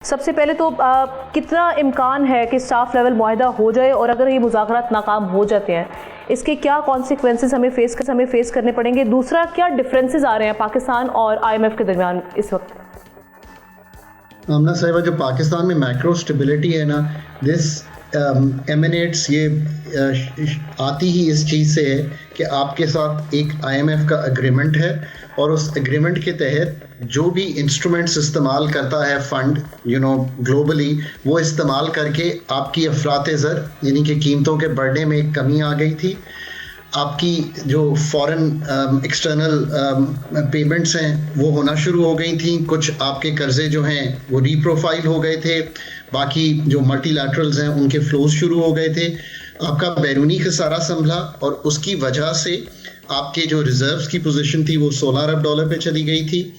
سب سے پہلے تو کتنا امکان ہے کہ اسٹاف لیول معاہدہ ہو جائے، اور اگر یہ مذاکرات ناکام ہو جاتے ہیں اس کے کیا کانسیکوینسز ہمیں فیس کرنے پڑیں گے؟ دوسرا، کیا ڈفرینسز آ رہے ہیں پاکستان اور آئی ایم ایف کے درمیان اس وقت؟ آمنہ صاحبہ، جو پاکستان میں میکرو اسٹیبلٹی ہے نا، دس ایمینیٹس، یہ آتی ہی اس چیز سے ہے کہ آپ کے ساتھ ایک آئی ایم ایف کا اگریمنٹ ہے، اور اس اگریمنٹ کے تحت جو بھی انسٹرومنٹس استعمال کرتا ہے فنڈ گلوبلی، وہ استعمال کر کے آپ کی افراط زر یعنی کہ قیمتوں کے بڑھنے میں ایک کمی آ گئی تھی. آپ کی جو فورن ایکسٹرنل پیمنٹس ہیں وہ ہونا شروع ہو گئی تھیں. کچھ آپ کے قرضے جو ہیں وہ ری پروفائل ہو گئے تھے. باقی جو ملٹی لیٹرلز ہیں ان کے فلوز شروع ہو گئے تھے. آپ کا بیرونی خسارہ سنبھلا، اور اس کی وجہ سے آپ کے جو ریزروز کی پوزیشن تھی وہ $16 ارب پہ چلی گئی تھی،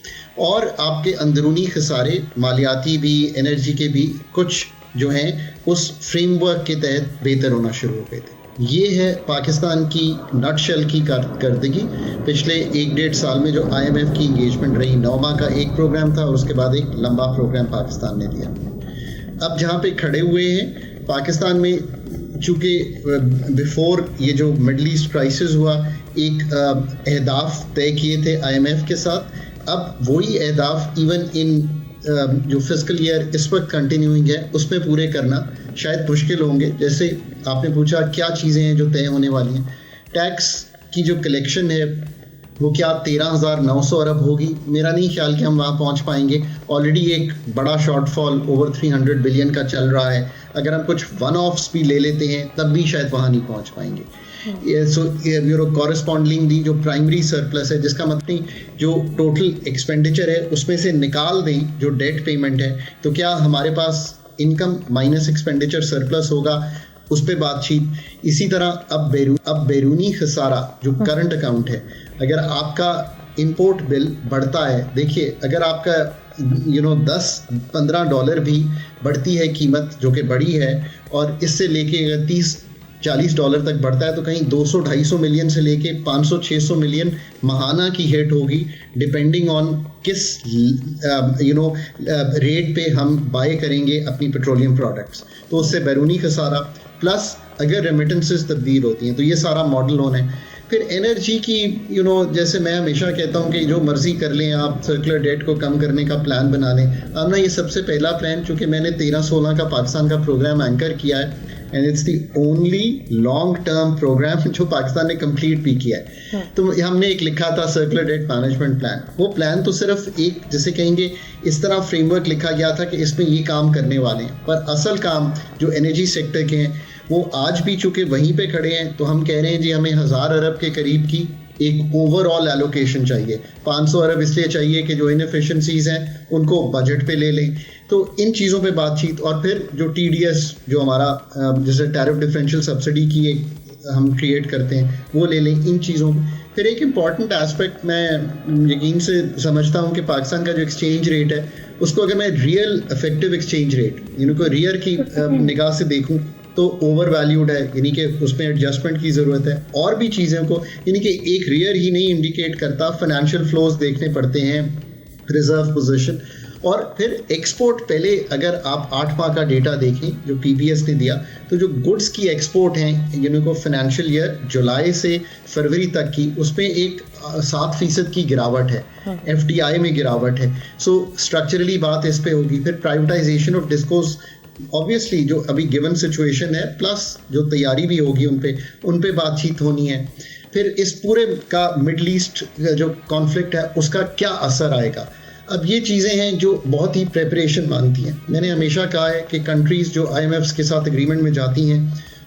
اور آپ کے اندرونی خسارے مالیاتی بھی، انرجی کے بھی کچھ جو ہیں اس فریم ورک کے تحت بہتر ہونا شروع ہو گئے تھے. یہ ہے پاکستان کی نٹ شل کی کارکردگی پچھلے 1-1.5 سال میں. جو آئی ایم ایف کی انگیجمنٹ رہی، 9 ماہ کا ایک پروگرام تھا، اور اس کے بعد ایک لمبا پروگرام پاکستان نے دیا. اب جہاں پہ کھڑے ہوئے ہیں پاکستان میں، چونکہ بیفور یہ جو مڈل ایسٹ کرائسس ہوا، ایک اہداف طے کیے تھے آئی ایم ایف کے ساتھ. اب وہی اہداف ایون ان جو فسکل ایئر اس وقت کنٹینیوئنگ ہے اس میں پورے کرنا شاید مشکل ہوں گے. جیسے آپ نے پوچھا کیا چیزیں ہیں جو طے ہونے والی ہیں. ٹیکس کی جو کلیکشن ہے وہ کیا 13,900 ارب ہوگی؟ میرا نہیں خیال کہ ہم وہاں پہنچ پائیں گے. آلریڈی ایک بڑا شارٹ فال اوور 300 بلین کا چل رہا ہے. اگر ہم کچھ ون آفس بھی لے لیتے ہیں تب بھی شاید وہاں نہیں پہنچ پائیں گے. سو کورسپونڈنگلی جو پرائمری سرپلس ہے، جس کا مطلب جو ٹوٹل ایکسپینڈیچر ہے اس میں سے نکال دیں جو ڈیٹ پیمنٹ ہے، تو کیا ہمارے پاس انکم مائنس ایکسپینڈیچر سرپلس ہوگا؟ اس پہ بات چیت. اسی طرح اب بیرونی خسارہ جو کرنٹ اکاؤنٹ ہے، اگر آپ کا امپورٹ بل بڑھتا ہے، دیکھیے اگر آپ کا $10-15 بھی بڑھتی ہے قیمت، جو کہ بڑی ہے، اور اس سے لے کے اگر $30-40 تک بڑھتا ہے، تو کہیں 200-250 ملین سے لے کے 500-600 ملین ماہانہ کی ہٹ ہوگی، ڈپینڈنگ آن کس ریٹ پہ ہم بائی کریں گے اپنی پیٹرولیم پروڈکٹس. تو اس سے بیرونی خسارہ پلس اگر ریمیٹنسز تبدیل ہوتی ہیں تو یہ سارا ماڈل ہونا ہے. پھر انرجی کی جیسے میں ہمیشہ کہتا ہوں کہ جو مرضی کر لیں آپ، سرکولر ڈیٹ کو کم کرنے کا پلان بنا لیں. اب نا یہ سب سے پہلا پلان، چونکہ میں نے 13-16 کا پاکستان کا پروگرام اینکر کیا ہے، and it's the only long term program جو پاکستان نے کمپلیٹ بھی کیا ہے. تو ہم نے ایک لکھا تھا سرکولر ڈیٹ مینجمنٹ پلان. وہ پلان تو صرف ایک جیسے کہیں گے اس طرح فریم ورک لکھا گیا تھا کہ اس میں یہ کام کرنے والے ہیں، پر اصل کام جو انرجی سیکٹر کے ہیں وہ آج بھی چونکہ وہیں پہ کھڑے ہیں. تو ہم کہہ رہے ہیں جی ہمیں 1000 ارب کے قریب کی ایک اوور آل ایلوکیشن چاہیے. 500 ارب اس لیے چاہیے کہ جو انفیشنسیز ہیں ان کو بجٹ پہ لے لیں. تو ان چیزوں پہ بات چیت، اور پھر جو ٹی ڈی ایس جو ہمارا جیسے ٹیرف ڈفرینشیل سبسڈی کی ایک ہم کریٹ کرتے ہیں وہ لے لیں. ان چیزوں پھر ایک امپورٹنٹ ایسپیکٹ میں یقین سے سمجھتا ہوں کہ پاکستان کا جو ایکسچینج ریٹ ہے اس کو اگر میں ریئل افیکٹو ایکسچینج ریٹ کوئی ریئر کی نگاہ سے دیکھوں تو اوور ویلیوڈ ہے، یعنی کہ اس میں ایڈجسٹمنٹ کی ضرورت ہے. اور بھی چیزوں کو یعنی کہ ایک ریئر ہی نہیں انڈیکیٹ کرتا، فائنینشیل فلوز دیکھنے پڑتے ہیں، ریزرو پوزیشن، اور پھر ایکسپورٹ. پہلے اگر آپ 8 ماہ کا ڈیٹا دیکھیں جو پی بی ایس نے دیا، تو جو گڈس کی ایکسپورٹ ہیں کو فائنینشیل ایئر جولائی سے فروری تک کی، اس میں ایک 7% کی گراوٹ ہے. ایف ڈی آئی میں گراوٹ ہے. سو اسٹرکچرلی بات اس پہ ہوگی. پھر پرائیویٹائزیشن آف ڈسکوز obviously جو ابھی گیون سچویشن ہے، پلس جو تیاری بھی ہوگی ان پہ بات چیت ہونی ہے. پھر اس پورے کا مڈل ایسٹ جو کانفلکٹ ہے اس کا کیا اثر آئے گا. اب یہ چیزیں ہیں جو بہت ہی پریپریشن مانگتی ہیں. میں نے ہمیشہ کہا ہے کہ کنٹریز جو آئی ایم ایف کے ساتھ اگریمنٹ میں جاتی ہیں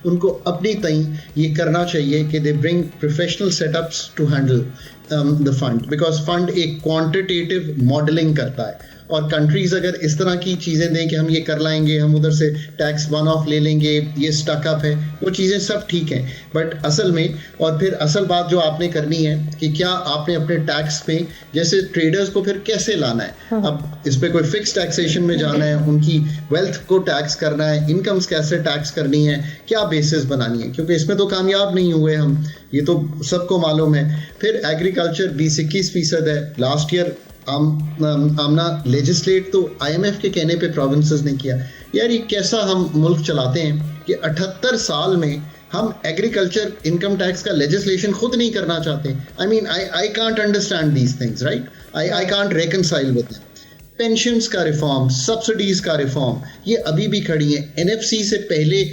ان کو اپنی تئیں یہ کرنا چاہیے کہ they bring professional set ups to handle the fund, because fund ایک کوانٹیٹیو ماڈلنگ کرتا ہے. اور کنٹریز اگر اس طرح کی چیزیں دیں کہ ہم یہ کر لائیں گے، ہم ادھر سے ٹیکس ون آف لے لیں گے، یہ اسٹک اپ ہے، وہ چیزیں سب ٹھیک ہیں، بٹ اصل میں اور پھر اصل بات جو آپ نے کرنی ہے کہ کیا آپ نے اپنے ٹیکس پہ جیسے ٹریڈرز کو پھر کیسے لانا ہے. اب اس پہ کوئی فکس ٹیکسیشن میں جانا ہے، ان کی ویلتھ کو ٹیکس کرنا ہے، انکمز کیسے ٹیکس کرنی ہے، کیا بیسس بنانی ہے، کیونکہ اس میں تو کامیاب نہیں ہوئے ہم، یہ تو سب کو معلوم ہے. پھر ایگریکلچر 20-21% ہے. لاسٹ ایئر آمنا لیجسلیٹ تو IMF کے کہنے پہ پروونسز نے کیا. یار یہ کیسا ہم ملک چلاتے ہیں کہ 78 سال میں ہم ایگریکلچر انکم ٹیکس کا لیجسلیشن خود نہیں کرنا چاہتے. I mean I can't understand these things, right? I can't reconcile with them. Pensions کا ریفارم, سبسڈیز کا ریفارم, یہ ابھی بھی کھڑی ہیں. NFC سے پہلے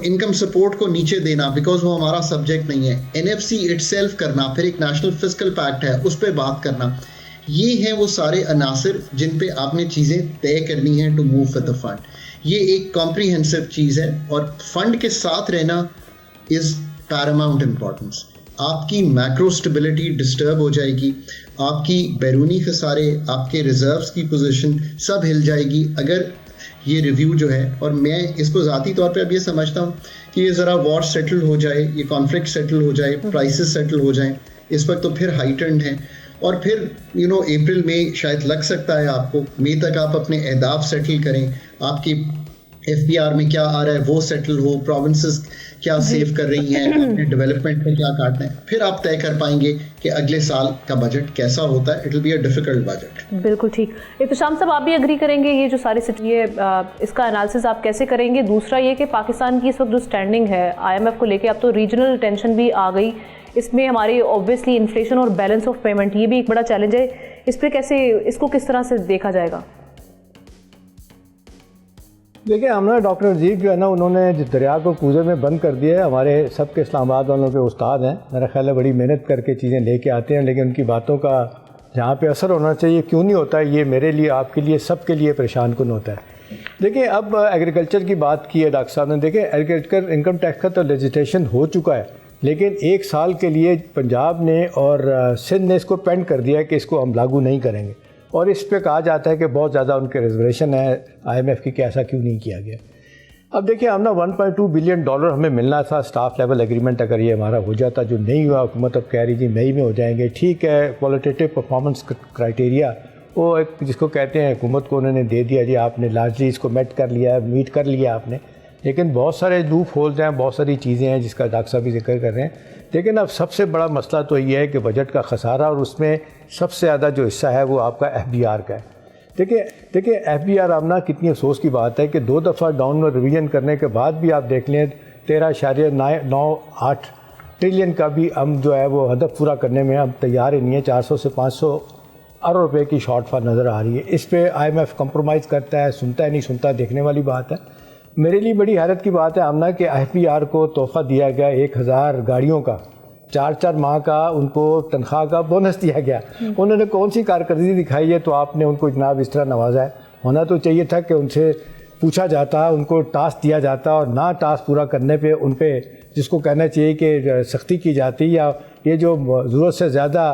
انکم سپورٹ کو نیچے دینا بیکاز وہ ہمارا سبجیکٹ نہیں ہے. NFC اٹ سیلف کرنا, پھر ایک نیشنل فسکل پیکٹ ہے اس پہ بات کرنا. یہ ہیں وہ سارے عناصر جن پہ آپ نے چیزیں طے کرنی ہیں to move with the fund. یہ ایک کمپریہنسو چیز ہے اور فنڈ کے ساتھ رہنا از پیراماؤنٹ امپورٹنس. آپ کی میکرو اسٹیبلٹی ڈسٹرب ہو جائے گی, آپ کی بیرونی خسارے, آپ کے ریزروز کی پوزیشن سب ہل جائے گی اگر یہ ریویو جو ہے. اور میں اس کو ذاتی طور پہ اب یہ سمجھتا ہوں کہ یہ ذرا وار سیٹل ہو جائے, یہ کانفلکٹ سیٹل ہو جائے, پرائسز سیٹل ہو جائیں. اس وقت تو پھر ہائیٹنڈ ہیں اور پھر اپریل میں شاید لگ سکتا ہے آپ کو, مئی تک آپ اپنے اہداف سیٹل کریں, آپ کی FPR میں کیا آ رہا ہے وہ سیٹل ہو, پروونسز کیا سیو کر رہی ہیں, اپنے ڈیولپمنٹ میں کیا کاٹنا ہے, پھر آپ طے کر پائیں گے کہ اگلے سال کا بجٹ کیسا ہوتا ہے. It will be a difficult budget. بالکل ٹھیک. احتشام صاحب آپ بھی اگری کریں گے یہ جو ساری اس کا انالیسز آپ کیسے کریں گے؟ دوسرا یہ کہ پاکستان کی اس وقت جو اسٹینڈنگ ہے IMF کو لے کے, اب تو ریجنل ٹینشن بھی آ گئی, اس میں ہماری اوبویسلی انفلیشن اور بیلنس آف پیمنٹ یہ بھی ایک بڑا چیلنج ہے. اس پہ کیسے, اس کو کس طرح سے دیکھا جائے گا؟ دیکھیں ہمارا ڈاکٹر عزیز جو ہے نا, انہوں نے جس دریا کو کوزے میں بند کر دیا ہے. ہمارے سب کے اسلام آباد والوں کے استاد ہیں, میرا خیال ہے بڑی محنت کر کے چیزیں لے کے آتے ہیں, لیکن ان کی باتوں کا جہاں پہ اثر ہونا چاہیے کیوں نہیں ہوتا ہے, یہ میرے لیے, آپ کے لیے, سب کے لیے پریشان کن ہوتا ہے. دیکھیں اب ایگریکلچر کی بات کی ہے ڈاکٹر صاحب نے. دیکھیں ایگریکلچر انکم ٹیکس کا تو لیجسلیشن ہو چکا ہے, لیکن 1 سال کے لیے پنجاب نے اور سندھ نے اس کو پینڈ کر دیا ہے کہ اس کو ہم لاگو نہیں کریں گے, اور اس پہ کہا جاتا ہے کہ بہت زیادہ ان کے ریزرویشن ہے IMF کی کہ ایسا کیوں نہیں کیا گیا. اب دیکھیں ہم نا $1.2 بلین ہمیں ملنا تھا اسٹاف لیول ایگریمنٹ, اگر یہ ہمارا ہو جاتا, جو نہیں ہوا. حکومت اب کہہ رہی جی مئی میں ہو جائیں گے. ٹھیک ہے, کوالٹیٹیو پرفارمنس کرائٹیریا وہ ایک جس کو کہتے ہیں حکومت کو انہوں نے دے دیا, جی آپ نے لارجلی اس کو میٹ کر لیا آپ نے, لیکن بہت سارے لوپ ہولز ہیں, بہت ساری چیزیں ہیں جس کا ڈاکٹر صاحب بھی ذکر کر رہے ہیں. لیکن اب سب سے بڑا مسئلہ تو یہ ہے کہ بجٹ کا خسارہ, اور اس میں سب سے زیادہ جو حصہ ہے وہ آپ کا FBR کا ہے. دیکھیں FBR آمنا کتنی افسوس کی بات ہے کہ 2 دفعہ ڈاؤن ریویژن کرنے کے بعد بھی آپ دیکھ لیں 13.98 ٹریلین کا بھی ہم جو ہے وہ ہدف پورا کرنے میں ہم تیار ہی نہیں ہیں. 400 سے 500 ارب روپے کی شارٹ فال نظر آ رہی ہے. اس پہ IMF کمپرومائز کرتا ہے, سنتا ہے نہیں سنتا, دیکھنے والی بات ہے. میرے لیے بڑی حیرت کی بات ہے آمنا کہ FBR کو تحفہ دیا گیا 1000 گاڑیوں کا, 4 ماہ کا ان کو تنخواہ کا بونس دیا گیا. انہوں نے کون سی کارکردگی دکھائی ہے تو آپ نے ان کو جناب اس طرح نوازا ہے؟ ہونا تو چاہیے تھا کہ ان سے پوچھا جاتا, ان کو ٹاسک دیا جاتا, اور نہ ٹاسک پورا کرنے پہ ان پہ جس کو کہنا چاہیے کہ سختی کی جاتی, یا یہ جو ضرورت سے زیادہ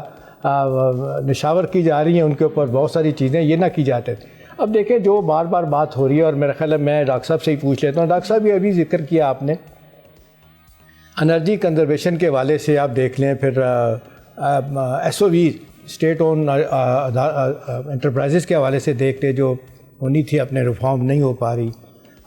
نشاور کی جا رہی ہیں ان کے اوپر بہت ساری چیزیں یہ نہ کی جاتے تھے. اب دیکھیں جو بار بار بات ہو رہی ہے, اور میرا خیال ہے میں ڈاکٹر صاحب سے ہی پوچھ لیتا ہوں. ڈاکٹر صاحب یہ ابھی ذکر کیا آپ نے انرجی کنزرویشن کے حوالے سے, آپ دیکھ لیں, پھر SOV اسٹیٹ اون انٹرپرائزز کے حوالے سے دیکھ لیں, جو ہونی تھی اپنے ریفارم نہیں ہو پا رہی.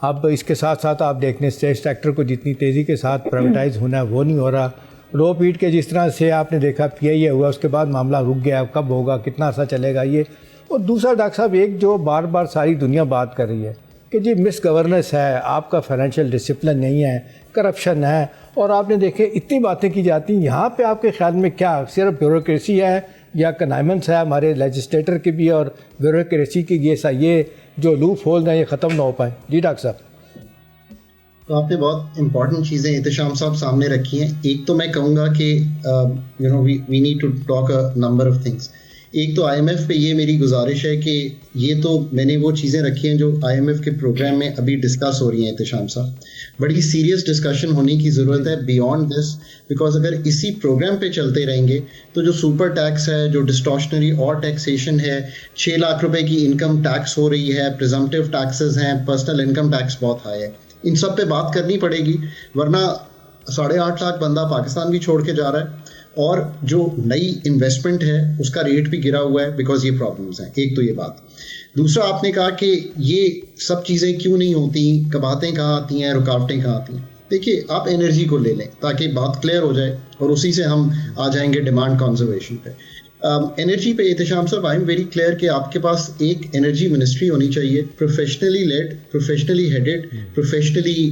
اب اس کے ساتھ ساتھ آپ دیکھ لیں اسٹیٹ سیکٹر کو جتنی تیزی کے ساتھ پرائیویٹائز ہونا ہے وہ نہیں ہو رہا. رو پیٹ کے جس طرح سے آپ نے دیکھا PIA ہوا, اس کے بعد معاملہ رک گیا, کب ہوگا, کتنا عرصہ چلے گا یہ. اور دوسرا ڈاکٹر صاحب ایک جو بار بار ساری دنیا بات کر رہی ہے کہ جی مس گورننس ہے, آپ کا فائنینشیل ڈسپلن نہیں ہے, کرپشن ہے, اور آپ نے دیکھے اتنی باتیں کی جاتی ہیں. یہاں پہ آپ کے خیال میں کیا صرف بیوروکریسی ہے یا کنائمنس ہے ہمارے لیجسلیٹر کی بھی اور بیوروکریسی کی, یہ جو لوپ ہول ہیں یہ ختم نہ ہو پائیں؟ جی ڈاکٹر صاحب. تو آپ نے بہت امپورٹنٹ چیزیں احتشام صاحب سامنے رکھی ہیں. ایک تو میں کہوں گا کہ we need to talk a number of things. ایک تو IMF پہ یہ میری گزارش ہے کہ یہ تو میں نے وہ چیزیں رکھی ہیں جو IMF کے پروگرام میں ابھی ڈسکس ہو رہی ہیں احتشام صاحب. بڑی سیریس ڈسکشن ہونے کی ضرورت ہے بیانڈ دس, بیکاز اگر اسی پروگرام پہ چلتے رہیں گے تو جو سپر ٹیکس ہے, جو ڈسٹورشنری اور ٹیکسیشن ہے, 6 لاکھ روپے کی انکم ٹیکس ہو رہی ہے, پریزمپٹیو ٹیکسز ہیں, پرسنل انکم ٹیکس بہت ہائی ہے, ان سب پہ بات کرنی پڑے گی, ورنہ 8.5 لاکھ بندہ پاکستان بھی چھوڑ کے جا رہا ہے, اور جو نئی انویسٹمنٹ ہے اس کا ریٹ بھی گرا ہوا ہے بیکاز یہ پرابلمس ہیں. ایک تو یہ بات. دوسرا آپ نے کہا کہ یہ سب چیزیں کیوں نہیں ہوتی, کباتیں کہاں آتی ہیں, رکاوٹیں کہاں آتی ہیں. دیکھیے آپ انرجی کو لے لیں تاکہ بات کلیئر ہو جائے, اور اسی سے ہم آ جائیں گے ڈیمانڈ کنزرویشن پہ. انرجی پہ احتشام صاحب آئی ایم ویری کلیئر کہ آپ کے پاس ایک انرجی منسٹری ہونی چاہیے, professionally led, professionally headed, professionally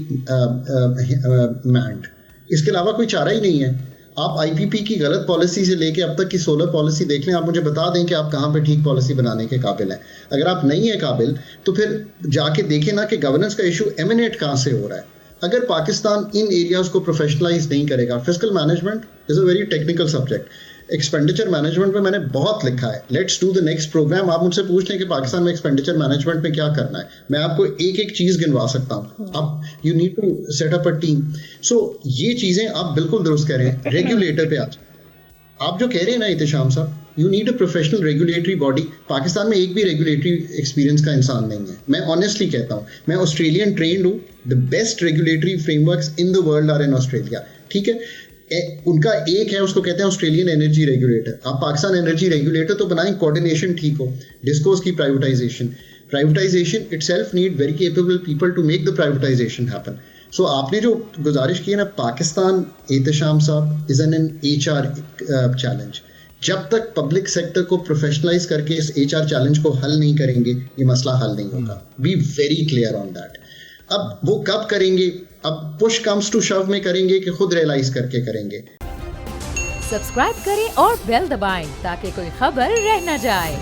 manned. اس کے علاوہ کوئی چارہ ہی نہیں ہے. آپ آئی پی پی کی غلط پالیسی سے لے کے اب تک کی سولر پالیسی دیکھ لیں, آپ مجھے بتا دیں کہ آپ کہاں پہ ٹھیک پالیسی بنانے کے قابل ہیں. اگر آپ نہیں ہیں قابل تو پھر جا کے دیکھیں نا کہ گورننس کا ایشو ایمینیٹ کہاں سے ہو رہا ہے. اگر پاکستان ان ایریاز کو پروفیشنلائز نہیں کرے گا, fiscal management is a very technical subject, expenditure management میں نے بہت لکھا ہے. Let's do the next programme. آپ مجھ سے پوچھ لیں کہ پاکستان میں ایکسپینڈیچر مینجمنٹ میں کیا کرنا ہے, میں آپ کو ایک ایک چیز گنوا سکتا ہوں. اب you need to set up a team. So یہ چیزیں آپ بالکل درست کہہ رہے ہیں. ریگولیٹر پہ آپ جو کہہ رہے ہیں نا احتشام صاحب, you need a professional regulatory body. Pakistan میں ایک بھی ریگولیٹری ایکسپیرینس کا انسان نہیں ہے. میں آنیسٹلی کہتا ہوں, میں آسٹریلین ٹرینڈ ہوں. The best regulatory frameworks in the world are in Australia. ٹھیک ہے, ان کا ایک ہے, اس کو کہتے ہیں آسٹریلین انرجی ریگولیٹر. آپ پاکستان انرجی ریگولیٹر تو بنائیں, کوآرڈینیشن ٹھیک ہو. ڈسکوز کی privatisation itself need very capable people to make the privatisation happen. So آپ نے جو گزارش کی ہے نا, پاکستان احتشام صاحب is an H R challenge. جب تک پبلک سیکٹر کو پروفیشنلائز کر کے اس ایچ آر چیلنج کو حل نہیں کریں گے, یہ مسئلہ حل نہیں ہوگا. Be very clear on that. اب وہ کب کریں گے, اب پش کمز ٹو شو میں کریں گے کہ خود ریئلائز کر کے کریں گے. سبسکرائب کریں اور بیل دبائیں تاکہ کوئی خبر رہ نہ جائے.